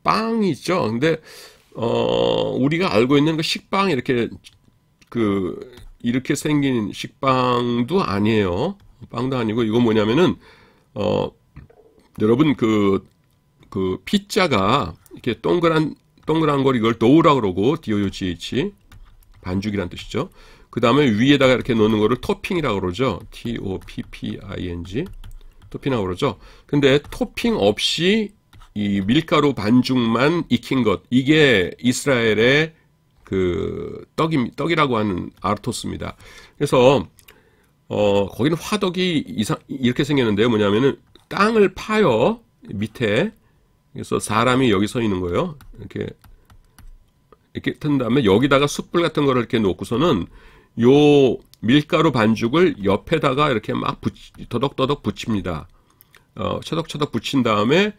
빵이죠. 근데 우리가 알고 있는 그 식빵 이렇게 생긴 식빵도 아니에요. 빵도 아니고 이거 뭐냐면은 여러분 그 피자가 이렇게 동그란 걸 이걸 도우라 그러고 DOUGH 반죽이란 뜻이죠. 그 다음에 위에다가 이렇게 놓는 거를 토핑이라고 그러죠. TOPPING 토핑이라고 그러죠. 근데 토핑 없이 이 밀가루 반죽만 익힌 것, 이게 이스라엘의 그 떡이라고 하는 아르토스입니다. 그래서 거기는 화덕이 이렇게 생겼는데요. 뭐냐면은 땅을 파요. 밑에. 그래서 사람이 여기 서 있는 거예요. 이렇게 튼 다음에 여기다가 숯불 같은 거를 이렇게 놓고서는 요 밀가루 반죽을 옆에다가 이렇게 막 더덕더덕 붙입니다. 처덕처덕 붙인 다음에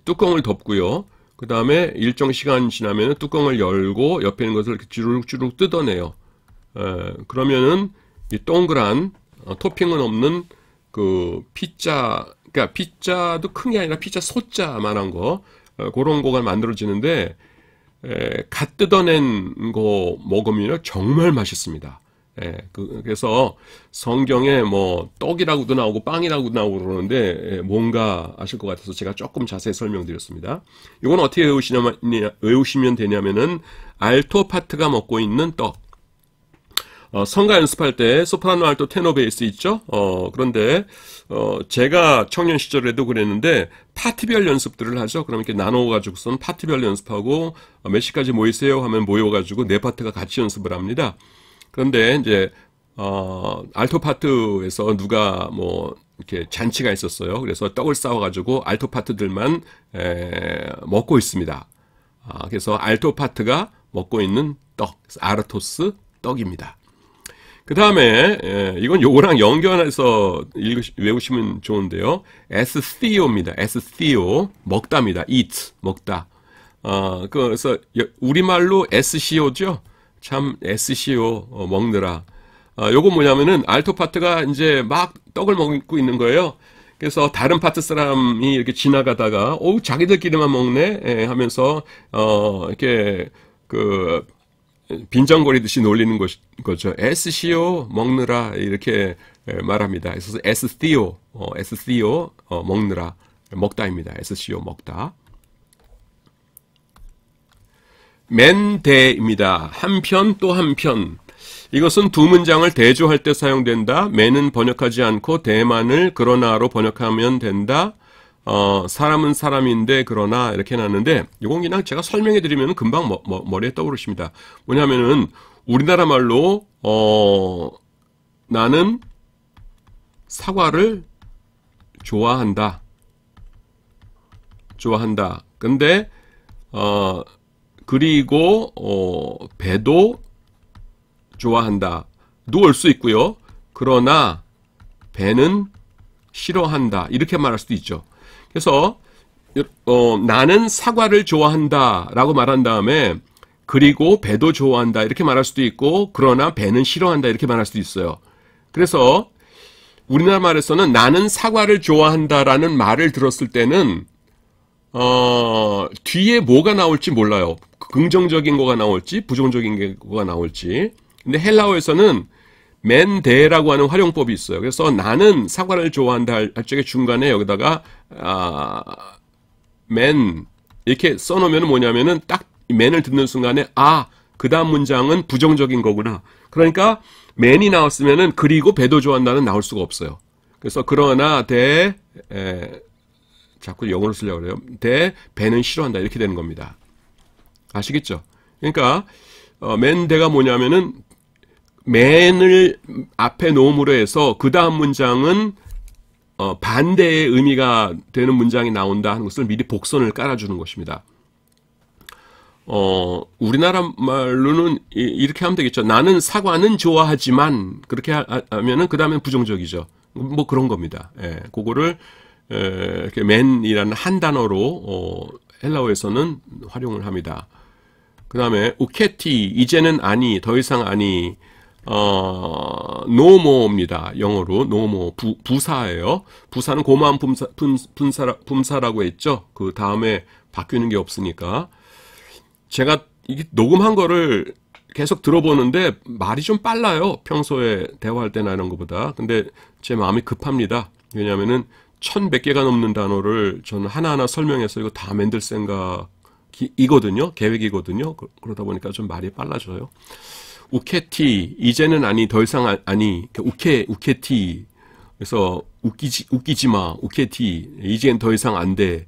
뚜껑을 덮고요. 그 다음에 일정 시간 지나면 뚜껑을 열고 옆에 있는 것을 이렇게 주룩주룩 뜯어내요. 그러면은 이 동그란 토핑은 없는 그 피자, 그러니까 피자도 큰 게 아니라 피자 소자만한 거 그런 거가 만들어지는데 갓 뜯어낸 거 먹으면 정말 맛있습니다. 그래서 성경에 뭐 떡이라고도 나오고 빵이라고도 나오고 그러는데 뭔가 아실 것 같아서 제가 조금 자세히 설명드렸습니다. 이건 어떻게 외우시면 되냐면은 알토 파트가 먹고 있는 떡. 성가 연습할 때 소프라노, 알토, 테너, 베이스 있죠? 그런데 제가 청년 시절에도 그랬는데 파트별 연습들을 하죠. 그럼 이렇게 나눠가지고선 파트별 연습하고 몇 시까지 모이세요 하면 모여가지고 네 파트가 같이 연습을 합니다. 그런데 이제 알토 파트에서 누가 뭐 이렇게 잔치가 있었어요. 그래서 떡을 싸워가지고 알토 파트들만 먹고 있습니다. 그래서 알토 파트가 먹고 있는 떡, 아르토스 떡입니다. 그 다음에 이건 요거랑 연결해서 외우시면 좋은데요. 에스티오입니다. 에스티오 먹다입니다. eat 먹다. 그래서 우리말로 SCO죠. 참 SCO 먹느라. 요거 뭐냐면은 알토 파트가 이제 막 떡을 먹고 있는 거예요. 그래서 다른 파트 사람이 이렇게 지나가다가 자기들끼리만 먹네 하면서 이렇게 그 빈정거리듯이 놀리는 거죠. SCO 먹느라 이렇게 말합니다. 그래서 SCO 먹느라 먹다입니다. SCO 먹다. 맨대입니다. 한편 또 한편. 이것은 두 문장을 대조할 때 사용된다. 맨은 번역하지 않고 대만을 그러나로 번역하면 된다. 사람은 사람인데 그러나 이렇게 해놨는데 이건 그냥 제가 설명해 드리면 금방 머리에 떠오르십니다. 뭐냐면은 우리나라 말로 나는 사과를 좋아한다. 근데 그리고 배도 좋아한다도 올 수 있고요. 그러나 배는 싫어한다. 이렇게 말할 수도 있죠. 그래서 나는 사과를 좋아한다 라고 말한 다음에 그리고 배도 좋아한다 이렇게 말할 수도 있고 그러나 배는 싫어한다 이렇게 말할 수도 있어요. 그래서 우리나라 말에서는 나는 사과를 좋아한다라는 말을 들었을 때는 뒤에 뭐가 나올지 몰라요. 긍정적인 거가 나올지 부정적인 거가 나올지. 근데 헬라어에서는 맨데라고 하는 활용법이 있어요. 그래서 나는 사과를 좋아한다 할 적에 중간에 여기다가 맨 이렇게 써놓으면 뭐냐면은 딱 맨을 듣는 순간에 그 다음 문장은 부정적인 거구나. 그러니까 맨이 나왔으면은 그리고 배도 좋아한다는 나올 수가 없어요. 그래서 그러나 자꾸 영어로 쓰려고 그래요. 배는 싫어한다. 이렇게 되는 겁니다. 아시겠죠? 그러니까 맨대가 뭐냐면은 맨을 앞에 놓음으로 해서 그 다음 문장은 반대의 의미가 되는 문장이 나온다 하는 것을 미리 복선을 깔아주는 것입니다. 우리나라 말로는 이렇게 하면 되겠죠. 나는 사과는 좋아하지만, 그렇게 하면은 그 다음엔 부정적이죠. 뭐 그런 겁니다. 예, 그거를 이렇게 man이라는 한 단어로 헬라어에서는 활용을 합니다. 그 다음에 우케티, 이제는 아니, 더 이상 아니, no more입니다. 영어로 no more, 부사예요. 부사는 고마운 분사라고 했죠. 그 다음에 바뀌는 게 없으니까. 제가 이게 녹음한 거를 계속 들어보는데 말이 좀 빨라요. 평소에 대화할 때나 이런 것보다. 근데 제 마음이 급합니다. 왜냐하면은 1100개가 넘는 단어를 저는 하나하나 설명해서 이거 다 만들 생각이거든요. 계획이거든요. 그러다 보니까 좀 말이 빨라져요. 우케티, 이제는 아니, 더 이상 아니, 우케티. 그래서 웃기지 마, 우케티. 이젠 더 이상 안 돼.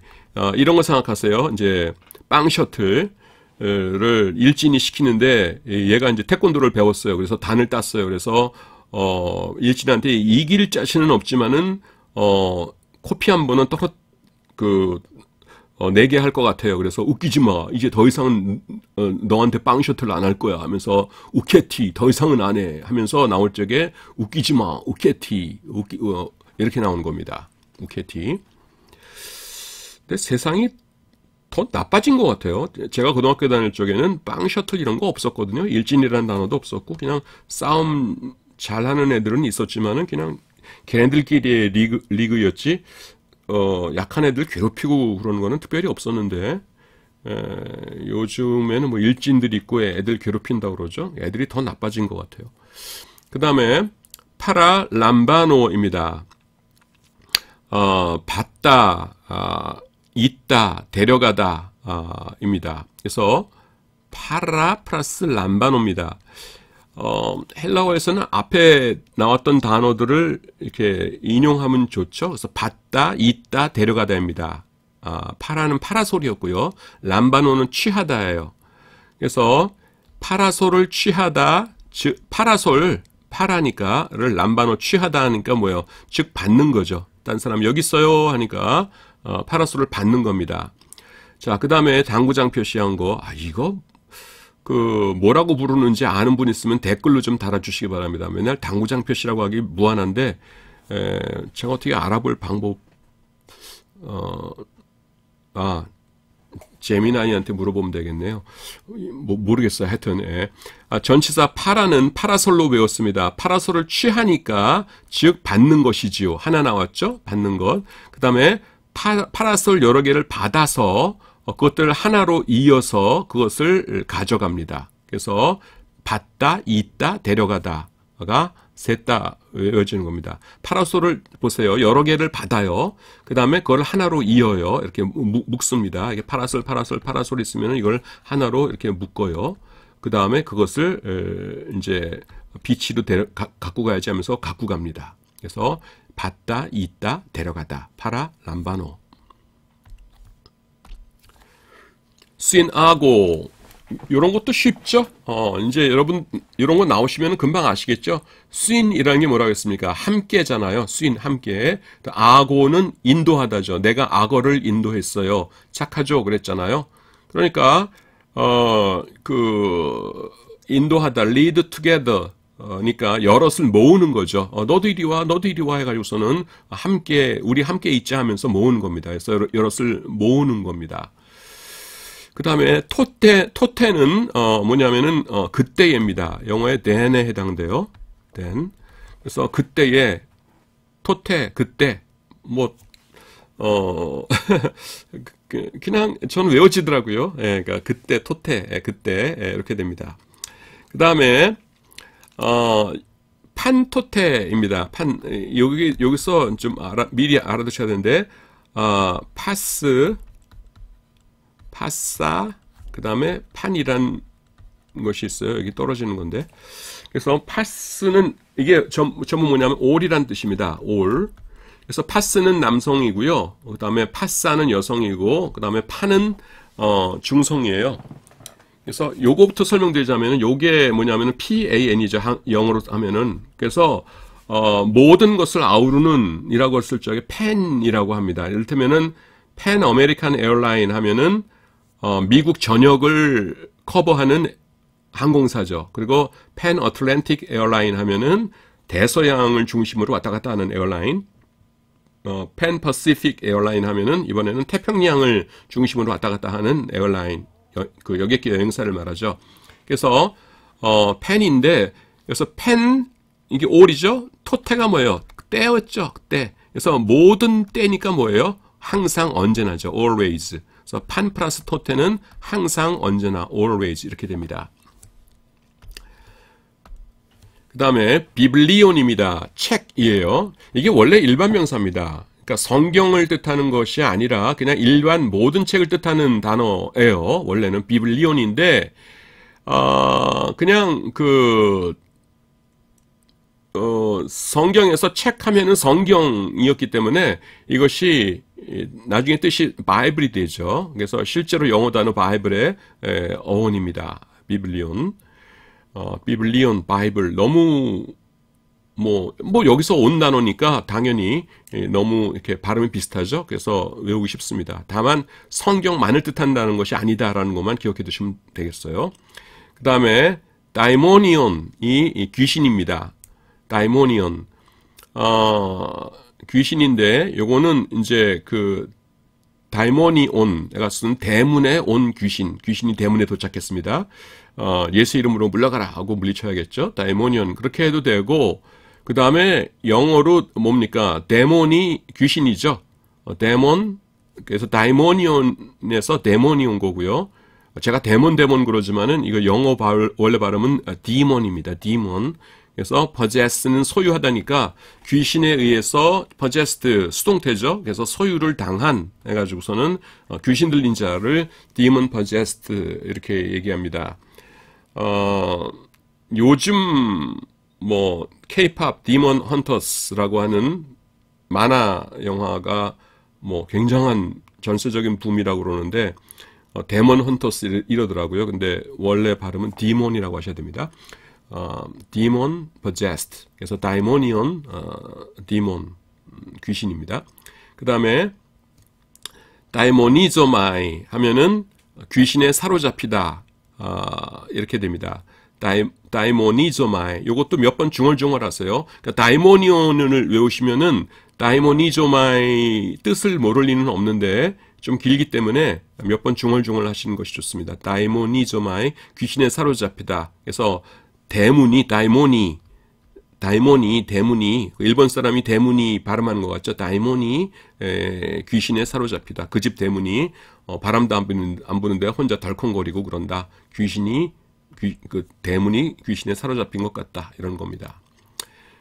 이런 거 생각하세요. 이제 빵 셔틀. 를 일진이 시키는데 얘가 이제 태권도를 배웠어요. 그래서 단을 땄어요. 그래서 일진한테 이길 자신은 없지만은 코피 한 번은 내게 할 것 같아요. 그래서 웃기지 마. 이제 더 이상은 너한테 빵 셔틀 안 할 거야 하면서 우케티 더 이상은 안 해 하면서 나올 적에 웃기지 마. 우케티 이렇게 나오는 겁니다. 우케티. 근데 세상이 더 나빠진 것 같아요. 제가 고등학교 다닐 적에는 빵 셔틀 이런 거 없었거든요. 일진이라는 단어도 없었고 그냥 싸움 잘하는 애들은 있었지만은 그냥 걔네들끼리의 리그였지. 약한 애들 괴롭히고 그러는 거는 특별히 없었는데 요즘에는 뭐 일진들 있고 애들 괴롭힌다고 그러죠. 애들이 더 나빠진 것 같아요. 그 다음에 파라 람바노입니다. 받다, 있다, 데려가다 입니다. 그래서 파라 플러스 람바노입니다. 헬라어에서는 앞에 나왔던 단어들을 이렇게 인용하면 좋죠. 그래서 받다, 있다, 데려가다입니다. 파라는 파라솔이었고요. 람바노는 취하다예요. 그래서 파라솔을 취하다, 즉 파라니까를 람바노 취하다 하니까 뭐예요? 즉 받는 거죠. 딴 사람 여기 있어요 하니까 파라솔을 받는 겁니다. 자, 그 다음에 당구장 표시한 거, 이거 뭐라고 부르는지 아는 분 있으면 댓글로 좀 달아주시기 바랍니다. 맨날 당구장 표시라고 하기 무한한데 제가 어떻게 알아볼 방법 제미나이한테 물어보면 되겠네요. 모르겠어요. 하여튼 전치사 파라는 파라솔로 배웠습니다. 파라솔을 취하니까 즉 받는 것이지요. 하나 나왔죠? 받는 것. 그 다음에 파라솔 여러 개를 받아서 그것들을 하나로 이어서 그것을 가져갑니다. 그래서 받다, 있다, 데려가다가 셋다 외워지는 겁니다. 파라솔을 보세요. 여러 개를 받아요. 그 다음에 그걸 하나로 이어요. 이렇게 묶습니다. 이게 파라솔 있으면 이걸 하나로 이렇게 묶어요. 그 다음에 그것을 이제 비치로 갖고 가야지 하면서 갖고 갑니다. 그래서 받다, 있다, 데려가다. 파라, 람바노. 씬아고. 요런 것도 쉽죠? 이제 여러분, 이런 거 나오시면 금방 아시겠죠? 씬이라는 게 뭐라고 했습니까? 함께잖아요. 씬, 함께. 아고는 인도하다죠. 내가 악어를 인도했어요. 착하죠? 그랬잖아요. 그러니까, 인도하다, lead together. 그러니까 여럿을 모으는 거죠. 너도 이리 와, 너도 이리 와 해가지고서는 우리 함께 있자 하면서 모으는 겁니다. 그래서 여럿을 모으는 겁니다. 그 다음에 토테는 뭐냐면은 그때입니다. 영어의 then에 해당돼요. then. 그래서 그때에 토테 그때 그냥 저는 외워지더라고요. 그러니까 그때 토테 그때 이렇게 됩니다. 그 다음에 판토테입니다. 여기서 좀 미리 알아두셔야 되는데 파사, 그 다음에 판이란 것이 있어요. 여기 떨어지는 건데. 그래서 파스는 이게 전부 뭐냐면 all이란 뜻입니다. all. 그래서 파스는 남성이고요. 그 다음에 파사는 여성이고, 그 다음에 파는 중성이에요. 그래서 요거부터 설명드리자면은 요게 뭐냐면은 PAN이죠. 영어로 하면은. 그래서 모든 것을 아우르는 이라고 했을 적에 팬이라고 합니다. 이를테면은 팬 아메리칸 에어라인 하면은 미국 전역을 커버하는 항공사죠. 그리고 팬 어틀랜틱 에어라인 하면은 대서양을 중심으로 왔다 갔다 하는 에어라인. 팬 퍼시픽 에어라인 하면은 이번에는 태평양을 중심으로 왔다 갔다 하는 에어라인, 그 여객기 여행사를 말하죠. 그래서 팬인데, 그래서 팬 이게 all이죠. 토태가 뭐예요? 때였죠. 때. 그래서 모든 때니까 뭐예요? 항상 언제나죠. always. 그래서 판 플러스 토태는 항상 언제나 always 이렇게 됩니다. 그 다음에 비블리온입니다. 책이에요. 이게 원래 일반 명사입니다. 그러니까 성경을 뜻하는 것이 아니라 그냥 일반 모든 책을 뜻하는 단어예요. 원래는 비블리온인데 그냥 성경에서 책 하면은 성경이었기 때문에 이것이 나중에 뜻이 바이블이 되죠. 그래서 실제로 영어 단어 바이블의 어원입니다. 비블리온. 비블리온, 바이블, 너무, 여기서 온 단어니까 당연히 너무 이렇게 발음이 비슷하죠. 그래서 외우기 쉽습니다. 다만 성경만을 뜻한다는 것이 아니다라는 것만 기억해 두시면 되겠어요. 그 다음에, 다이모니온이 귀신입니다. 다이모니온. 귀신인데, 요거는 이제 다이모니온, 내가 쓴 대문에 온 귀신이 대문에 도착했습니다. 예수 이름으로 물러가라 하고 물리쳐야겠죠. 다이모니온 그렇게 해도 되고, 그 다음에 영어로 뭡니까? 데몬이 귀신이죠. 데몬, 그래서 다이모니온에서 데몬이 온 거고요. 제가 데몬 그러지만은 이거 영어 원래 발음은 디몬입니다. 디몬. 그래서 possess는 소유하다니까 귀신에 의해서 possessed 수동태죠. 그래서 소유를 당한 해가지고서는 귀신 들린 자를 demon possessed 이렇게 얘기합니다. 요즘 K-pop Demon Hunters라고 하는 만화 영화가 굉장한 전세적인 붐이라고 그러는데 데몬 헌터스 이러더라고요. 근데 원래 발음은 디몬이라고 하셔야 됩니다. demon possessed. 그래서 daimonion, demon, 귀신입니다. 그 다음에 daimonisomai 하면은 귀신에 사로잡히다. 이렇게 됩니다. daimonisomai. 요것도 몇 번 중얼중얼 하세요. 그러니까 daimonion을 외우시면은 daimonisomai 뜻을 모를 리는 없는데 좀 길기 때문에 몇 번 중얼중얼 하시는 것이 좋습니다. daimonisomai, 귀신에 사로잡히다. 그래서 대문이 다이모니, 대문이, 일본 사람이 대문이 발음하는 것 같죠? 다이모니, 귀신에 사로잡히다. 그 집 대문이, 바람도 안 부는데 혼자 덜컹거리고 그런다. 대문이 귀신에 사로잡힌 것 같다. 이런 겁니다.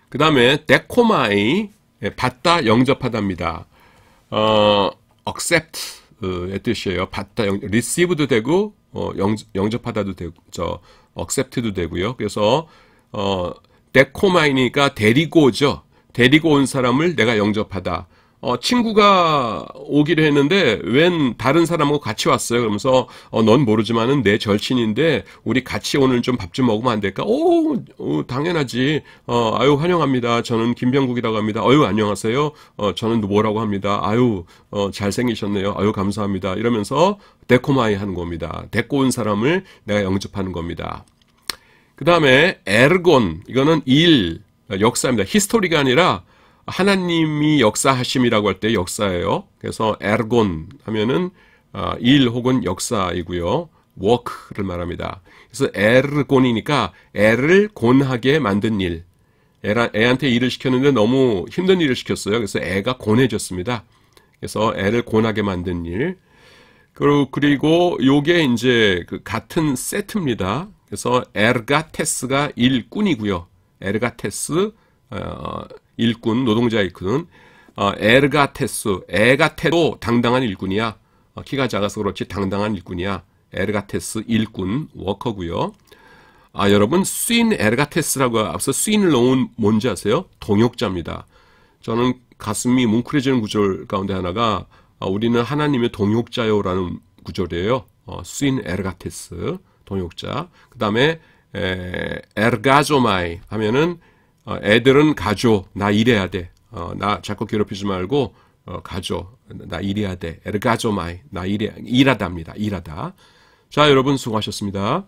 그 다음에, 데코마이, 받다, 영접하다입니다. accept의 뜻이에요. 받다, receive도 되고, 영접하다도 되고, accept도 되고요. 그래서 데코마이니까 데리고 오죠. 데리고 온 사람을 내가 영접하다. 친구가 오기로 했는데 웬 다른 사람하고 같이 왔어요. 그러면서 넌 모르지만은 내 절친인데 우리 같이 오늘 좀 밥 좀 먹으면 안 될까? 당연하지. 아유 환영합니다. 저는 김병국이라고 합니다. 아유 안녕하세요. 저는 뭐라고 합니다. 아유 잘생기셨네요. 아유 감사합니다. 이러면서 데코마이 하는 겁니다. 데리고 온 사람을 내가 영접하는 겁니다. 그 다음에 에르곤, 이거는 일, 역사입니다. 히스토리가 아니라 하나님이 역사하심이라고 할 때 역사예요. 그래서 에르곤 하면은 일 혹은 역사이고요. 워크를 말합니다. 그래서 에르곤이니까 애를 곤하게 만든 일. 애한테 일을 시켰는데 너무 힘든 일을 시켰어요. 그래서 애가 곤해졌습니다. 그래서 애를 곤하게 만든 일. 그리고 요게 이제 같은 세트입니다. 그래서 에르가테스가 일꾼이고요. 에르가테스 일꾼, 노동자 일꾼. 에르가테스, 에가테도 당당한 일꾼이야. 키가 작아서 그렇지 당당한 일꾼이야. 에르가테스 일꾼, 워커고요. 여러분 스윈 에르가테스라고 앞서 스윈을 넣은 뭔지 아세요? 동역자입니다. 저는 가슴이 뭉클해지는 구절 가운데 하나가 우리는 하나님의 동역자요라는 구절이에요. 스윈 에르가테스 동역자. 그 다음에 에르가조마이 하면은 애들은 가줘. 나 일해야 돼. 나 자꾸 괴롭히지 말고 가줘. 나 일해야 돼. 에르가조마이. 나 일하다입니다. 일하다. 자, 여러분 수고하셨습니다.